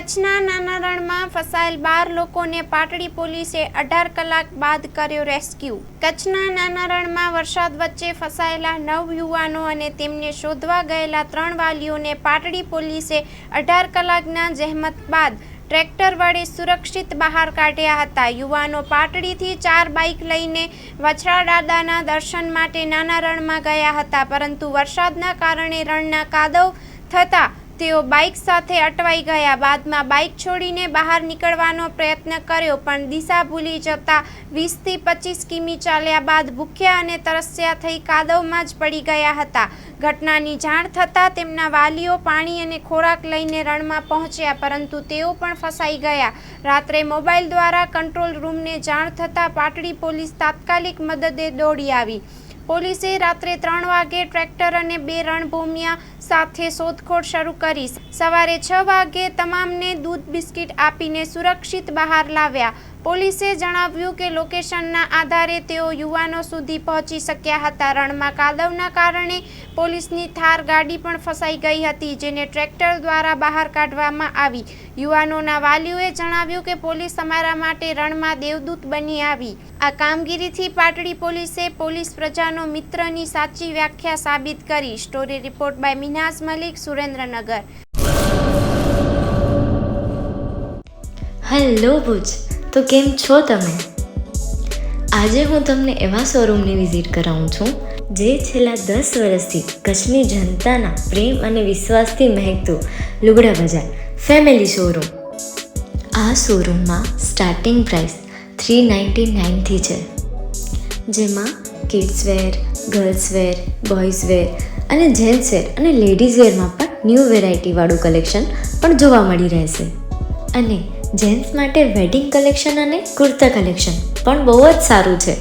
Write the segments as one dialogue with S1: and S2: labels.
S1: કચ્છના નાના રણમાં ફસાયેલ 12 લોકોને પાટડી પોલીસે 18 કલાક બાદ કર્યો રેસ્ક્યુ। કચ્છના નાના રણમાં વરસાદ વચ્ચે ફસાયેલા 9 યુવાનો અને તેમને શોધવા ગયેલા 3 વાલીઓને પાટડી પોલીસે 18 કલાકના જહેમત બાદ ટ્રેક્ટર વડે સુરક્ષિત બહાર કાઢ્યા હતા। યુવાનો પાટડીથી 4 બાઇક લઈને વછરા દાદાના દર્શન માટે નાના રણમાં ગયા હતા, પરંતુ વરસાદના કારણે રણના કાદવ થતાં તેઓ બાઇક સાથે અટવાઈ ગયા। બાદમાં બાઇક છોડીને બહાર નીકળવાનો પ્રયત્ન કર્યો, પણ દિશા ભૂલી જતા 20 થી 25 કિમી ચાલ્યા બાદ ભૂખ્યા અને તરસ્યા થઈ કાદવમાં જ પડી ગયા હતા। ઘટનાની જાણ થતાં તેમના વાલીઓ પાણી અને ખોરાક લઈને રણમાં પહોંચ્યા, પરંતુ તેઓ પણ ફસાઈ ગયા। રાત્રે મોબાઈલ દ્વારા કંટ્રોલ રૂમને જાણ થતાં પાટડી પોલીસ તાત્કાલિક મદદે દોડી આવી। પોલીસે રાત્રે 3 વાગે ટ્રેક્ટર અને 2 રણભૂમિયા સાથે શોધખોળ શરૂ કરી। સવારે 6 વાગે તમામને દૂધ બિસ્કિટ આપીને સુરક્ષિત બહાર લાવ્યા। પોલીસે જણાવ્યું કે લોકેશનના આધારે તેઓ યુવાનો સુધી પહોંચી શક્યા હતા। રણમાં કાદવના કારણે પોલીસની થાર ગાડી પણ ફસાઈ ગઈ હતી, જેને ટ્રેક્ટર દ્વારા બહાર કાઢવામાં આવી। યુવાનોના વાલીઓએ જણાવ્યું કે પોલીસ અમારા માટે રણમાં દેવદૂત બની આવી। આ કામગીરીથી પાટડી પોલીસે પોલીસ પ્રજાનો મિત્રની સાચી વ્યાખ્યા સાબિત કરી। Story report by Minaz Malik, Surendranagar.
S2: Hello Bhuj, તો કેમ છો તમે? આજે હું તમને એવા શોરૂમની વિઝિટ કરાવું છું જે છેલ્લા 10 વર્ષથી કચ્છની જનતાના પ્રેમ અને વિશ્વાસથી મહેકતું લુગડા બજાર ફેમિલી શોરૂમ। આ શોરૂમમાં સ્ટાર્ટિંગ પ્રાઇસ 399થી છે, જેમાં kids wear, girls wear, boys wear અને જેન્ટ્સ વેર અને લેડીઝ વેરમાં પણ ન્યૂ વેરાયટીવાળું કલેક્શન પણ જોવા મળી રહેશે। અને જેન્ટ્સ માટે વેડિંગ કલેક્શન અને કુર્તા કલેક્શન પણ બહુ જ સારું છે।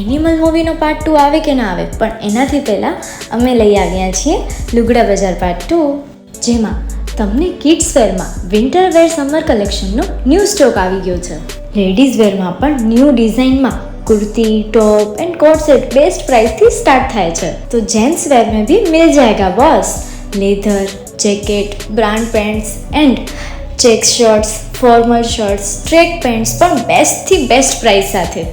S2: એનિમલ મૂવીનો પાર્ટ 2 આવે કે ના આવે, પણ એનાથી પહેલાં અમે લઈ આવ્યા છીએ લુગડા બજાર પાર્ટ 2, જેમાં તમને કિડ્સ વેરમાં વિન્ટર વેર સમર કલેક્શનનો ન્યૂ સ્ટોક આવી ગયો છે। લેડીઝ વેરમાં પણ ન્યૂ ડિઝાઇનમાં kurti, top and coat set best price थी स्टार्ट थाय छे। तो जेंट्स वेर में भी मिल जाएगा boss. Leather, jacket, brand pants and check shirts, formal shirts, track pants पर बेस्ट थी बेस्ट प्राइस साथे।